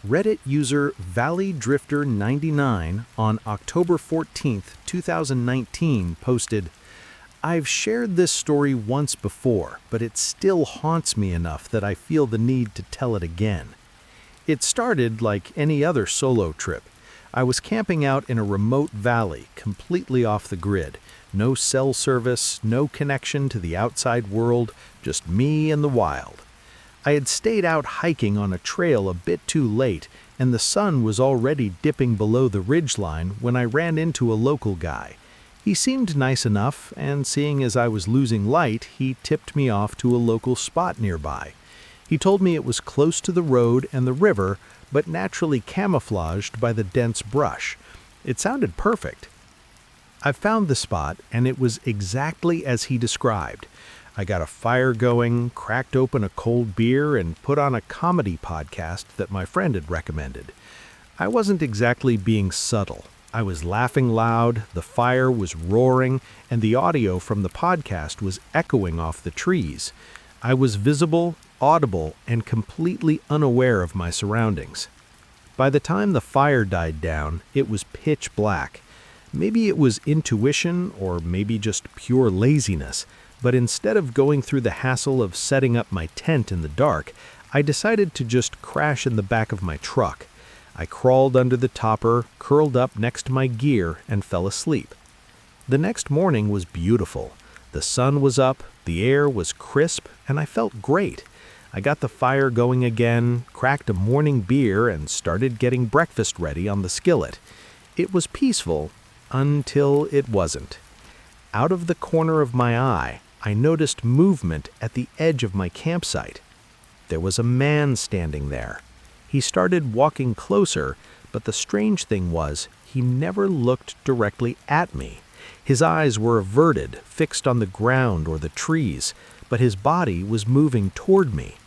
Reddit user ValleyDrifter99 on October 14th, 2019 posted, "I've shared this story once before, but it still haunts me enough that I feel the need to tell it again. It started like any other solo trip. I was camping out in a remote valley, completely off the grid. No cell service, no connection to the outside world, just me and the wild. I had stayed out hiking on a trail a bit too late, and the sun was already dipping below the ridgeline when I ran into a local guy. He seemed nice enough, and seeing as I was losing light, he tipped me off to a local spot nearby. He told me it was close to the road and the river, but naturally camouflaged by the dense brush. It sounded perfect. I found the spot, and it was exactly as he described. I got a fire going, cracked open a cold beer, and put on a comedy podcast that my friend had recommended. I wasn't exactly being subtle. I was laughing loud, the fire was roaring, and the audio from the podcast was echoing off the trees. I was visible, audible, and completely unaware of my surroundings. By the time the fire died down, it was pitch black. Maybe it was intuition, or maybe just pure laziness. But instead of going through the hassle of setting up my tent in the dark, I decided to just crash in the back of my truck. I crawled under the topper, curled up next to my gear, and fell asleep. The next morning was beautiful. The sun was up, the air was crisp, and I felt great. I got the fire going again, cracked a morning beer, and started getting breakfast ready on the skillet. It was peaceful until it wasn't. Out of the corner of my eye, I noticed movement at the edge of my campsite. There was a man standing there. He started walking closer, but the strange thing was, he never looked directly at me. His eyes were averted, fixed on the ground or the trees, but his body was moving toward me.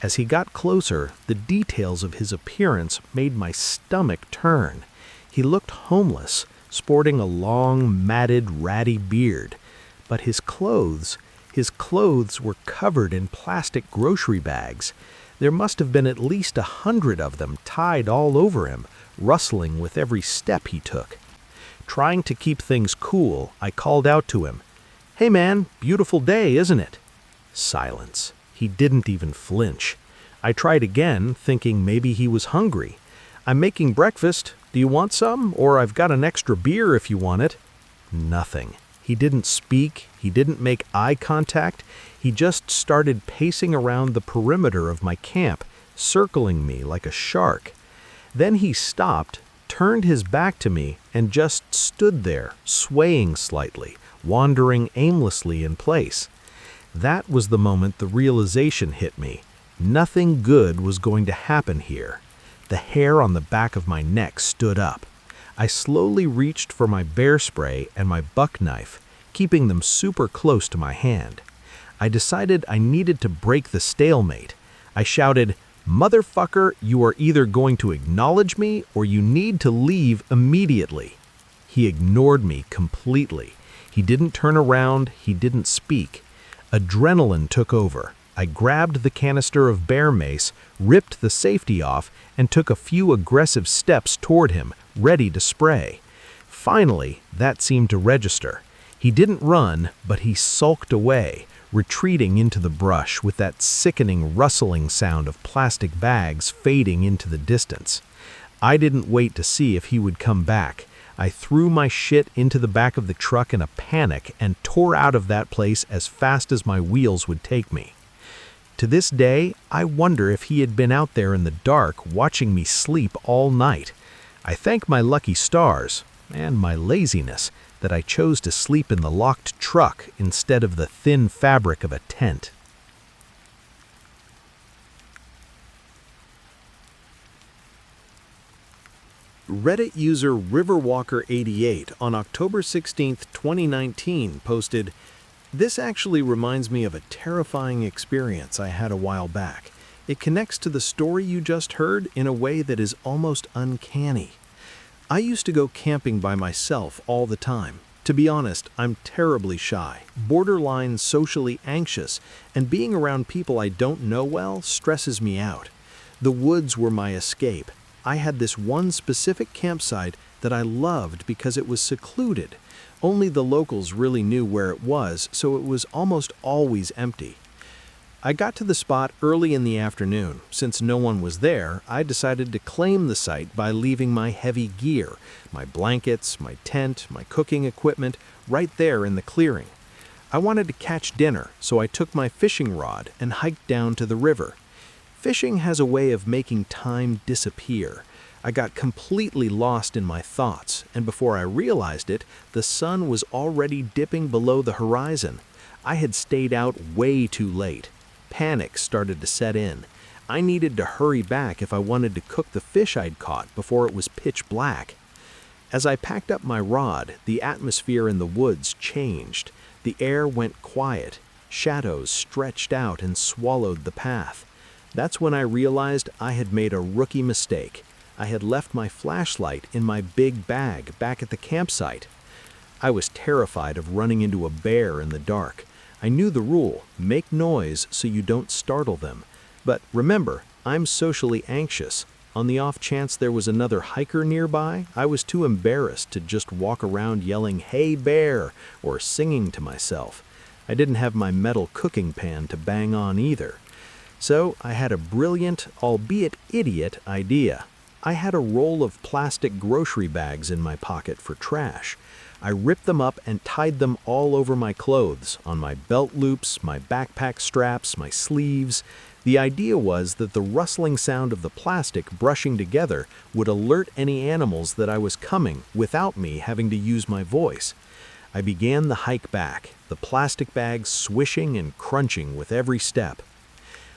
As he got closer, the details of his appearance made my stomach turn. He looked homeless, sporting a long, matted, ratty beard. But his clothes were covered in plastic grocery bags. There must have been at least 100 of them tied all over him, rustling with every step he took. Trying to keep things cool, I called out to him, "Hey man, beautiful day, isn't it?" Silence. He didn't even flinch. I tried again, thinking maybe he was hungry. "I'm making breakfast. Do you want some? Or I've got an extra beer if you want it." Nothing. He didn't speak, he didn't make eye contact, he just started pacing around the perimeter of my camp, circling me like a shark. Then he stopped, turned his back to me, and just stood there, swaying slightly, wandering aimlessly in place. That was the moment the realization hit me. Nothing good was going to happen here. The hair on the back of my neck stood up. I slowly reached for my bear spray and my buck knife, keeping them super close to my hand. I decided I needed to break the stalemate. I shouted, "Motherfucker, you are either going to acknowledge me or you need to leave immediately." He ignored me completely. He didn't turn around, he didn't speak. Adrenaline took over. I grabbed the canister of bear mace, ripped the safety off, and took a few aggressive steps toward him, ready to spray. Finally, that seemed to register. He didn't run, but he sulked away, retreating into the brush with that sickening rustling sound of plastic bags fading into the distance. I didn't wait to see if he would come back. I threw my shit into the back of the truck in a panic and tore out of that place as fast as my wheels would take me. To this day, I wonder if he had been out there in the dark watching me sleep all night. I thank my lucky stars, and my laziness, that I chose to sleep in the locked truck instead of the thin fabric of a tent. Reddit user Riverwalker88 on October 16th, 2019 posted, "This actually reminds me of a terrifying experience I had a while back. It connects to the story you just heard in a way that is almost uncanny. I used to go camping by myself all the time. To be honest, I'm terribly shy, borderline socially anxious, and being around people I don't know well stresses me out. The woods were my escape. I had this one specific campsite that I loved because it was secluded. Only the locals really knew where it was, so it was almost always empty. I got to the spot early in the afternoon. Since no one was there, I decided to claim the site by leaving my heavy gear, my blankets, my tent, my cooking equipment, right there in the clearing. I wanted to catch dinner, so I took my fishing rod and hiked down to the river. Fishing has a way of making time disappear. I got completely lost in my thoughts, and before I realized it, the sun was already dipping below the horizon. I had stayed out way too late. Panic started to set in. I needed to hurry back if I wanted to cook the fish I'd caught before it was pitch black. As I packed up my rod, the atmosphere in the woods changed. The air went quiet. Shadows stretched out and swallowed the path. That's when I realized I had made a rookie mistake. I had left my flashlight in my big bag back at the campsite. I was terrified of running into a bear in the dark. I knew the rule, make noise so you don't startle them. But remember, I'm socially anxious. On the off chance there was another hiker nearby, I was too embarrassed to just walk around yelling, "Hey bear," or singing to myself. I didn't have my metal cooking pan to bang on either. So I had a brilliant, albeit idiot, idea. I had a roll of plastic grocery bags in my pocket for trash. I ripped them up and tied them all over my clothes, on my belt loops, my backpack straps, my sleeves. The idea was that the rustling sound of the plastic brushing together would alert any animals that I was coming without me having to use my voice. I began the hike back, the plastic bags swishing and crunching with every step.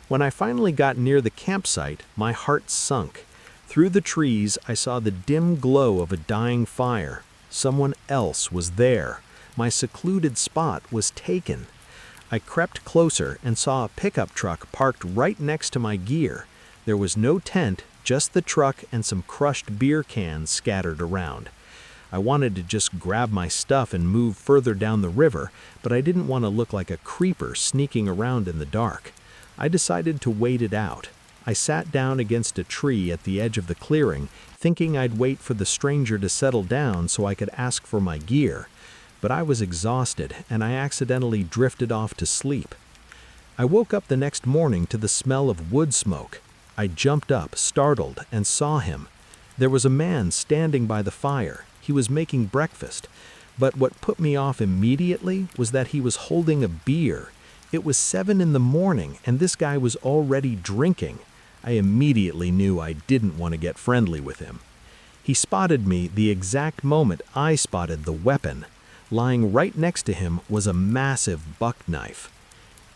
When I finally got near the campsite, my heart sunk. Through the trees, I saw the dim glow of a dying fire. Someone else was there. My secluded spot was taken. I crept closer and saw a pickup truck parked right next to my gear. There was no tent, just the truck and some crushed beer cans scattered around. I wanted to just grab my stuff and move further down the river, but I didn't want to look like a creeper sneaking around in the dark. I decided to wait it out. I sat down against a tree at the edge of the clearing, thinking I'd wait for the stranger to settle down so I could ask for my gear. But I was exhausted, and I accidentally drifted off to sleep. I woke up the next morning to the smell of wood smoke. I jumped up, startled, and saw him. There was a man standing by the fire. He was making breakfast. But what put me off immediately was that he was holding a beer. It was 7 in the morning, and this guy was already drinking. I immediately knew I didn't want to get friendly with him. He spotted me the exact moment I spotted the weapon. Lying right next to him was a massive buck knife.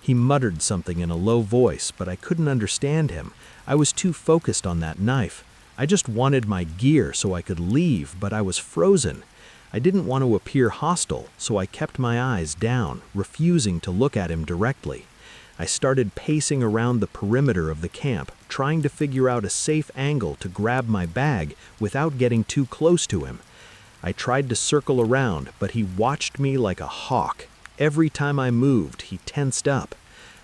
He muttered something in a low voice, but I couldn't understand him. I was too focused on that knife. I just wanted my gear so I could leave, but I was frozen. I didn't want to appear hostile, so I kept my eyes down, refusing to look at him directly. I started pacing around the perimeter of the camp, trying to figure out a safe angle to grab my bag without getting too close to him. I tried to circle around, but he watched me like a hawk. Every time I moved, he tensed up.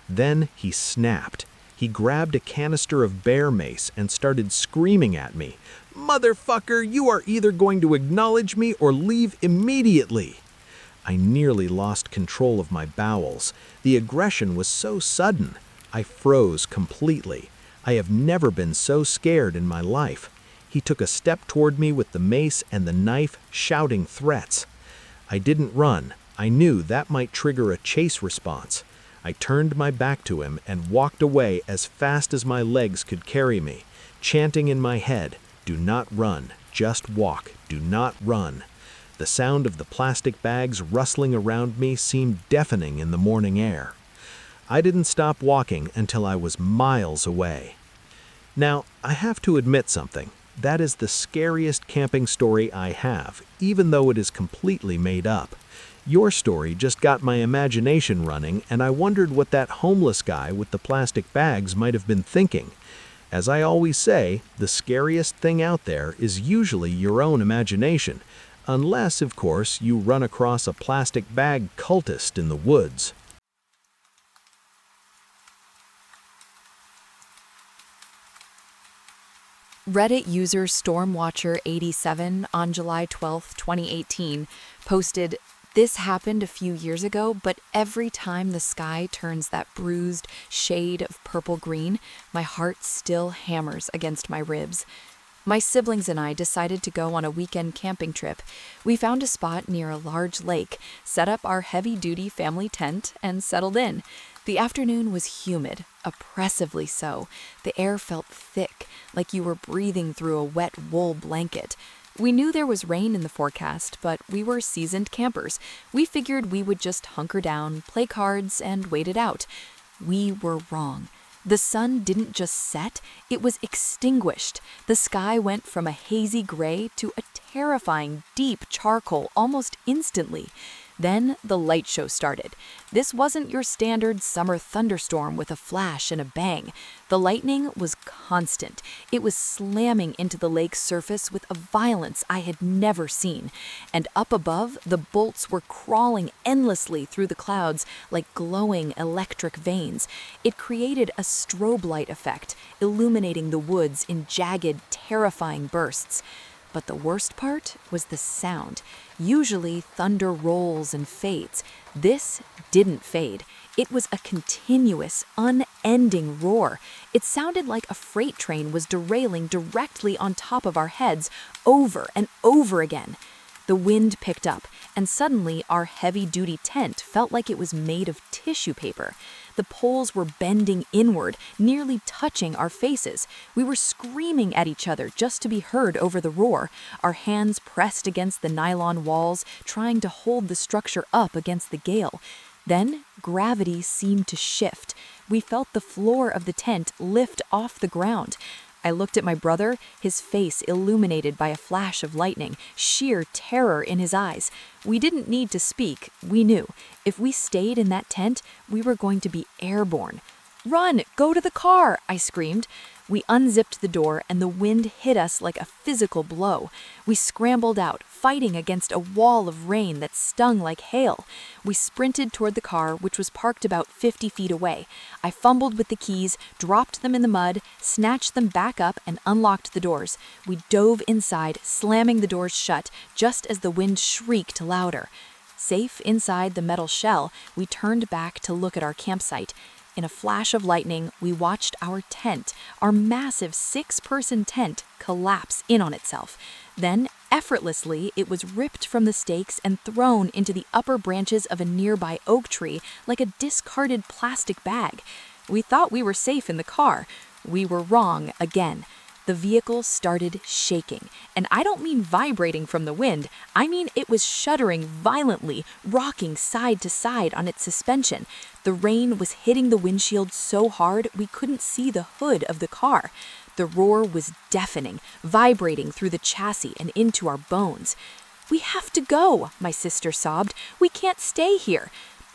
Then he snapped. He grabbed a canister of bear mace and started screaming at me. "Motherfucker, you are either going to acknowledge me or leave immediately." I nearly lost control of my bowels. The aggression was so sudden. I froze completely. I have never been so scared in my life. He took a step toward me with the mace and the knife, shouting threats. I didn't run. I knew that might trigger a chase response. I turned my back to him and walked away as fast as my legs could carry me, chanting in my head, "Do not run, just walk, do not run." The sound of the plastic bags rustling around me seemed deafening in the morning air. I didn't stop walking until I was miles away. Now, I have to admit something. That is the scariest camping story I have, even though it is completely made up. Your story just got my imagination running, and I wondered what that homeless guy with the plastic bags might have been thinking. As I always say, the scariest thing out there is usually your own imagination, unless, of course, you run across a plastic bag cultist in the woods. Reddit user Stormwatcher87 on July 12, 2018, posted, "This happened a few years ago, but every time the sky turns that bruised shade of purple-green, my heart still hammers against my ribs." My siblings and I decided to go on a weekend camping trip. We found a spot near a large lake, set up our heavy-duty family tent, and settled in. The afternoon was humid, oppressively so. The air felt thick, like you were breathing through a wet wool blanket. We knew there was rain in the forecast, but we were seasoned campers. We figured we would just hunker down, play cards, and wait it out. We were wrong. The sun didn't just set, it was extinguished. The sky went from a hazy gray to a terrifying deep charcoal almost instantly. Then the light show started. This wasn't your standard summer thunderstorm with a flash and a bang. The lightning was constant. It was slamming into the lake's surface with a violence I had never seen. And up above, the bolts were crawling endlessly through the clouds like glowing electric veins. It created a strobe light effect, illuminating the woods in jagged, terrifying bursts. But the worst part was the sound. Usually, thunder rolls and fades. This didn't fade. It was a continuous, unending roar. It sounded like a freight train was derailing directly on top of our heads, over and over again. The wind picked up, and suddenly our heavy-duty tent felt like it was made of tissue paper. The poles were bending inward, nearly touching our faces. We were screaming at each other just to be heard over the roar, our hands pressed against the nylon walls, trying to hold the structure up against the gale. Then gravity seemed to shift. We felt the floor of the tent lift off the ground. I looked at my brother, his face illuminated by a flash of lightning, sheer terror in his eyes. We didn't need to speak, we knew. If we stayed in that tent, we were going to be airborne. "Run! Go to the car!" I screamed. We unzipped the door and the wind hit us like a physical blow. We scrambled out, fighting against a wall of rain that stung like hail. We sprinted toward the car, which was parked about 50 feet away. I fumbled with the keys, dropped them in the mud, snatched them back up, and unlocked the doors. We dove inside, slamming the doors shut, just as the wind shrieked louder. Safe inside the metal shell, we turned back to look at our campsite. In a flash of lightning, we watched our tent, our massive 6-person tent, collapse in on itself. Then, effortlessly, it was ripped from the stakes and thrown into the upper branches of a nearby oak tree like a discarded plastic bag. We thought we were safe in the car. We were wrong again. The vehicle started shaking, and I don't mean vibrating from the wind. I mean it was shuddering violently, rocking side to side on its suspension. The rain was hitting the windshield so hard we couldn't see the hood of the car. The roar was deafening, vibrating through the chassis and into our bones. "We have to go," my sister sobbed. "We can't stay here."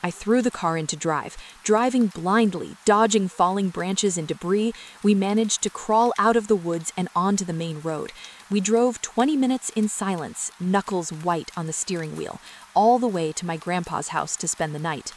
I threw the car into drive. Driving blindly, dodging falling branches and debris, we managed to crawl out of the woods and onto the main road. We drove 20 minutes in silence, knuckles white on the steering wheel, all the way to my grandpa's house to spend the night.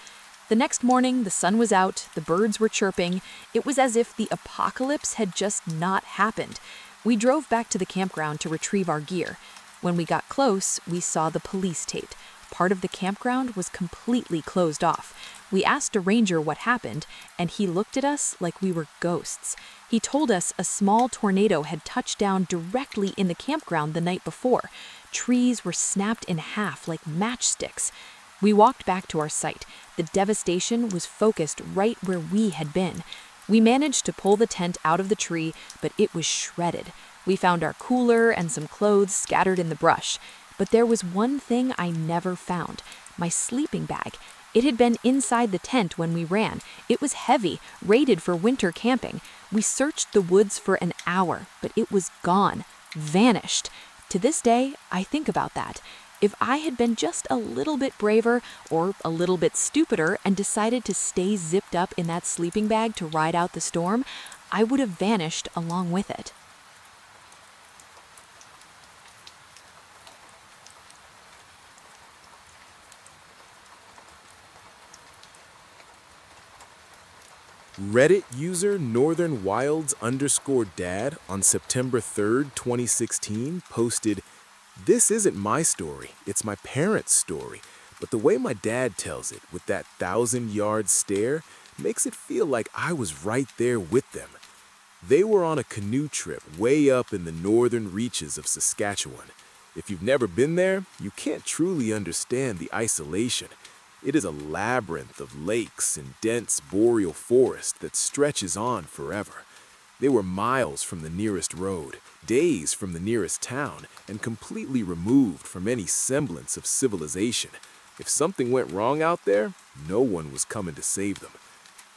The next morning, the sun was out, the birds were chirping. It was as if the apocalypse had just not happened. We drove back to the campground to retrieve our gear. When we got close, we saw the police tape. Part of the campground was completely closed off. We asked a ranger what happened, and he looked at us like we were ghosts. He told us a small tornado had touched down directly in the campground the night before. Trees were snapped in half like matchsticks. We walked back to our site. The devastation was focused right where we had been. We managed to pull the tent out of the tree, but it was shredded. We found our cooler and some clothes scattered in the brush. But there was one thing I never found: my sleeping bag. It had been inside the tent when we ran. It was heavy, rated for winter camping. We searched the woods for an hour, but it was gone, vanished. To this day, I think about that. If I had been just a little bit braver or a little bit stupider and decided to stay zipped up in that sleeping bag to ride out the storm, I would have vanished along with it. Reddit user northernwilds_dad on September 3rd, 2016 posted, "This isn't my story, it's my parents' story, but the way my dad tells it with that 1,000-yard stare makes it feel like I was right there with them." They were on a canoe trip way up in the northern reaches of Saskatchewan. If you've never been there, you can't truly understand the isolation. It is a labyrinth of lakes and dense boreal forest that stretches on forever. They were miles from the nearest road, days from the nearest town, and completely removed from any semblance of civilization. If something went wrong out there, no one was coming to save them.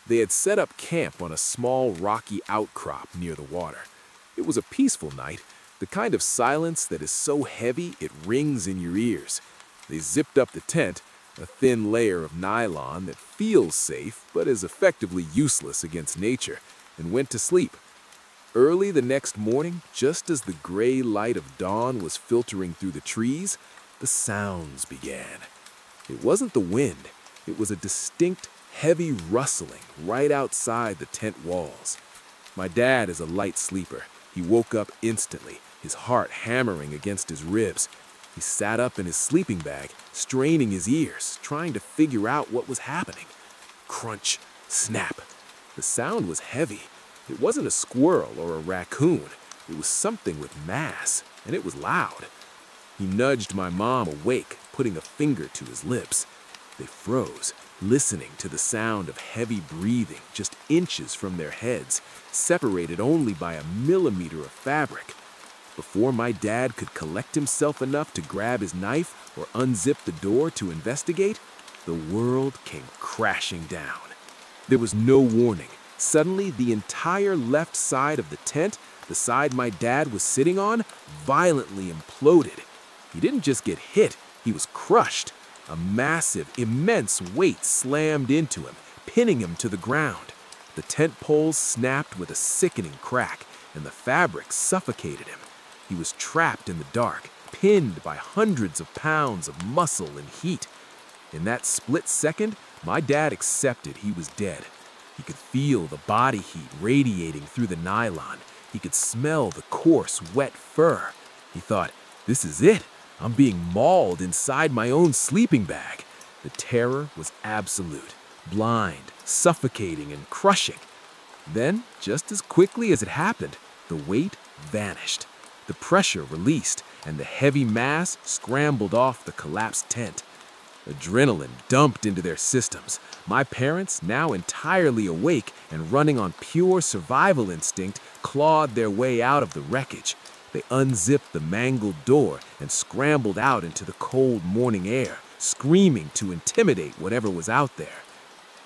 They had set up camp on a small rocky outcrop near the water. It was a peaceful night, the kind of silence that is so heavy it rings in your ears. They zipped up the tent, a thin layer of nylon that feels safe but is effectively useless against nature, and went to sleep. Early the next morning, just as the gray light of dawn was filtering through the trees, the sounds began. It wasn't the wind, it was a distinct, heavy rustling right outside the tent walls. My dad is a light sleeper. He woke up instantly, his heart hammering against his ribs. He sat up in his sleeping bag, straining his ears, trying to figure out what was happening. Crunch, snap. The sound was heavy. It wasn't a squirrel or a raccoon. It was something with mass, and it was loud. He nudged my mom awake, putting a finger to his lips. They froze, listening to the sound of heavy breathing just inches from their heads, separated only by a millimeter of fabric. Before my dad could collect himself enough to grab his knife or unzip the door to investigate, the world came crashing down. There was no warning. Suddenly, the entire left side of the tent, the side my dad was sitting on, violently imploded. He didn't just get hit, he was crushed. A massive, immense weight slammed into him, pinning him to the ground. The tent poles snapped with a sickening crack, and the fabric suffocated him. He was trapped in the dark, pinned by hundreds of pounds of muscle and heat. In that split second, my dad accepted he was dead. He could feel the body heat radiating through the nylon. He could smell the coarse, wet fur. He thought, "This is it. I'm being mauled inside my own sleeping bag." The terror was absolute, blind, suffocating, and crushing. Then, just as quickly as it happened, the weight vanished. The pressure released, and the heavy mass scrambled off the collapsed tent. Adrenaline dumped into their systems. My parents, now entirely awake and running on pure survival instinct, clawed their way out of the wreckage. They unzipped the mangled door and scrambled out into the cold morning air, screaming to intimidate whatever was out there.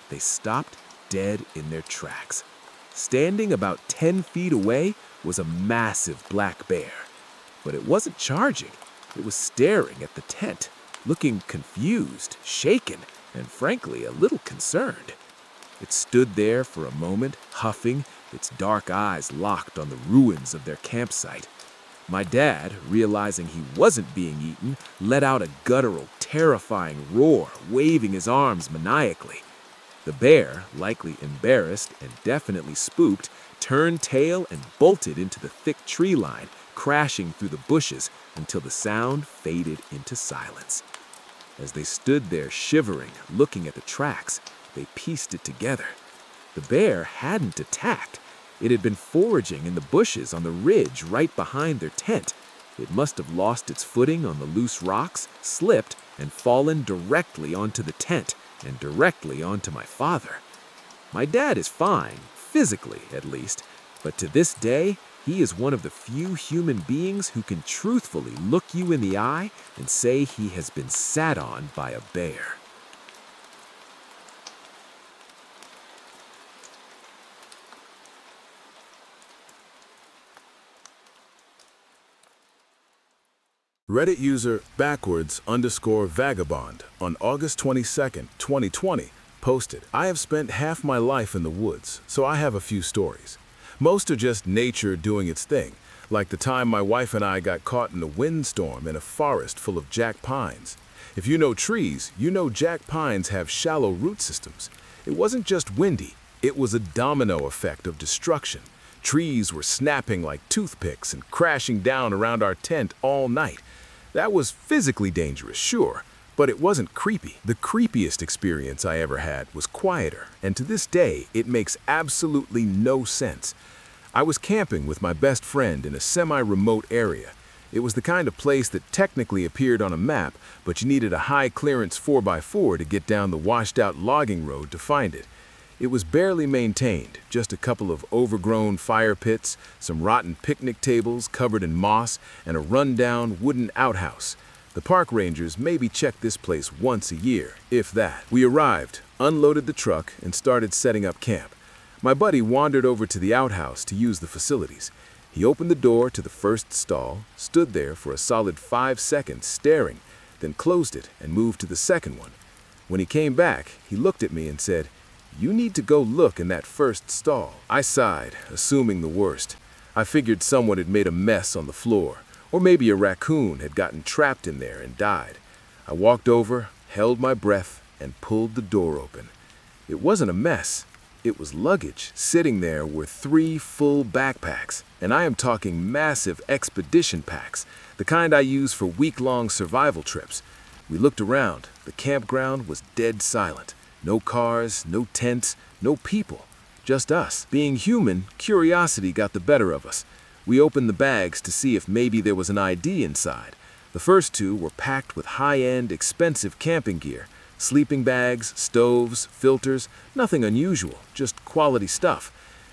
They stopped dead in their tracks. Standing about 10 feet away was a massive black bear. But it wasn't charging. It was staring at the tent, looking confused, shaken, and frankly a little concerned. It stood there for a moment, huffing, its dark eyes locked on the ruins of their campsite. My dad, realizing he wasn't being eaten, let out a guttural, terrifying roar, waving his arms maniacally. The bear, likely embarrassed and definitely spooked, turned tail and bolted into the thick tree line, crashing through the bushes until the sound faded into silence. As they stood there shivering, looking at the tracks, they pieced it together. The bear hadn't attacked. It had been foraging in the bushes on the ridge right behind their tent. It must have lost its footing on the loose rocks, slipped, and fallen directly onto the tent and directly onto my father. My dad is fine, physically at least, but to this day, he is one of the few human beings who can truthfully look you in the eye and say he has been sat on by a bear. Reddit user _vagabond on August 22nd, 2020 posted, "I have spent half my life in the woods, so I have a few stories. Most are just nature doing its thing, like the time my wife and I got caught in a windstorm in a forest full of jack pines. If you know trees, you know jack pines have shallow root systems. It wasn't just windy, It was a domino effect of destruction. Trees were snapping like toothpicks and crashing down around our tent all night. That was physically dangerous, sure, but it wasn't creepy. The creepiest experience I ever had was quieter, and to this day, it makes absolutely no sense. I was camping with my best friend in a semi-remote area. It was the kind of place that technically appeared on a map, but you needed a high-clearance 4x4 to get down the washed-out logging road to find it. It was barely maintained, just a couple of overgrown fire pits, some rotten picnic tables covered in moss, and a run-down wooden outhouse. The park rangers maybe checked this place once a year, if that. We arrived, unloaded the truck, and started setting up camp. My buddy wandered over to the outhouse to use the facilities. He opened the door to the first stall, stood there for a solid 5 seconds staring, then closed it and moved to the second one. When he came back, he looked at me and said, "You need to go look in that first stall." I sighed, assuming the worst. I figured someone had made a mess on the floor, or maybe a raccoon had gotten trapped in there and died. I walked over, held my breath, and pulled the door open. It wasn't a mess. It was luggage. Sitting there were 3 full backpacks, and I am talking massive expedition packs, the kind I use for week-long survival trips. We looked around. The campground was dead silent. No cars, no tents, no people. Just us. Being human, curiosity got the better of us. We opened the bags to see if maybe there was an ID inside. The first 2 were packed with high-end, expensive camping gear. Sleeping bags, stoves, filters, nothing unusual, just quality stuff.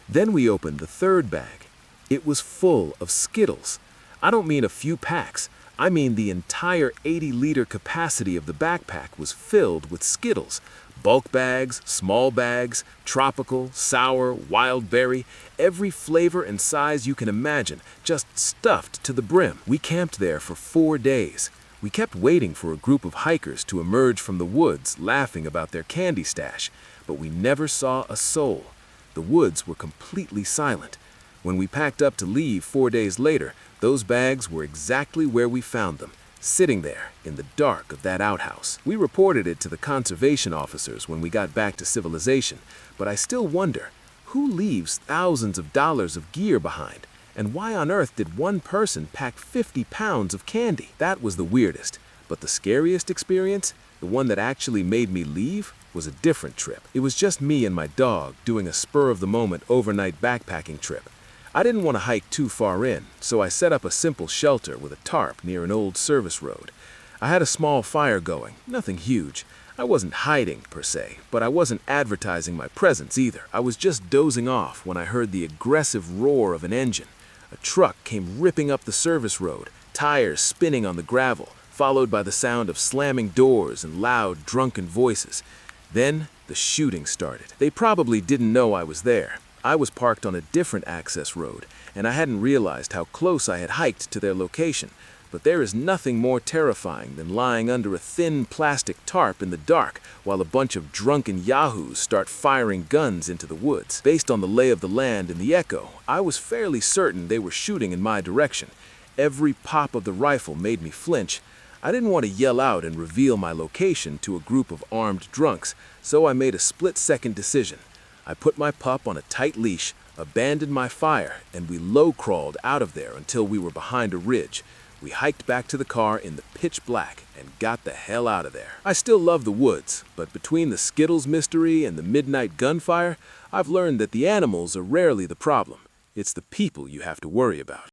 Then we opened the third bag. It was full of Skittles. I don't mean a few packs. I mean the entire 80-liter capacity of the backpack was filled with Skittles. Bulk bags, small bags, tropical, sour, wild berry, every flavor and size you can imagine, just stuffed to the brim. We camped there for 4 days. We kept waiting for a group of hikers to emerge from the woods laughing about their candy stash, but we never saw a soul. The woods were completely silent. When we packed up to leave 4 days later, those bags were exactly where we found them, sitting there in the dark of that outhouse. We reported it to the conservation officers when we got back to civilization, but I still wonder, who leaves thousands of dollars of gear behind? And why on earth did one person pack 50 pounds of candy? That was the weirdest. But the scariest experience, the one that actually made me leave, was a different trip. It was just me and my dog doing a spur-of-the-moment overnight backpacking trip. I didn't want to hike too far in, so I set up a simple shelter with a tarp near an old service road. I had a small fire going, nothing huge. I wasn't hiding, per se, but I wasn't advertising my presence either. I was just dozing off when I heard the aggressive roar of an engine. A truck came ripping up the service road, tires spinning on the gravel, followed by the sound of slamming doors and loud, drunken voices. Then the shooting started. They probably didn't know I was there. I was parked on a different access road, and I hadn't realized how close I had hiked to their location. But there is nothing more terrifying than lying under a thin plastic tarp in the dark while a bunch of drunken yahoos start firing guns into the woods. Based on the lay of the land and the echo, I was fairly certain they were shooting in my direction. Every pop of the rifle made me flinch. I didn't want to yell out and reveal my location to a group of armed drunks, so I made a split-second decision. I put my pup on a tight leash, abandoned my fire, and we low-crawled out of there until we were behind a ridge. We hiked back to the car in the pitch black and got the hell out of there. I still love the woods, but between the Skittles mystery and the midnight gunfire, I've learned that the animals are rarely the problem. It's the people you have to worry about.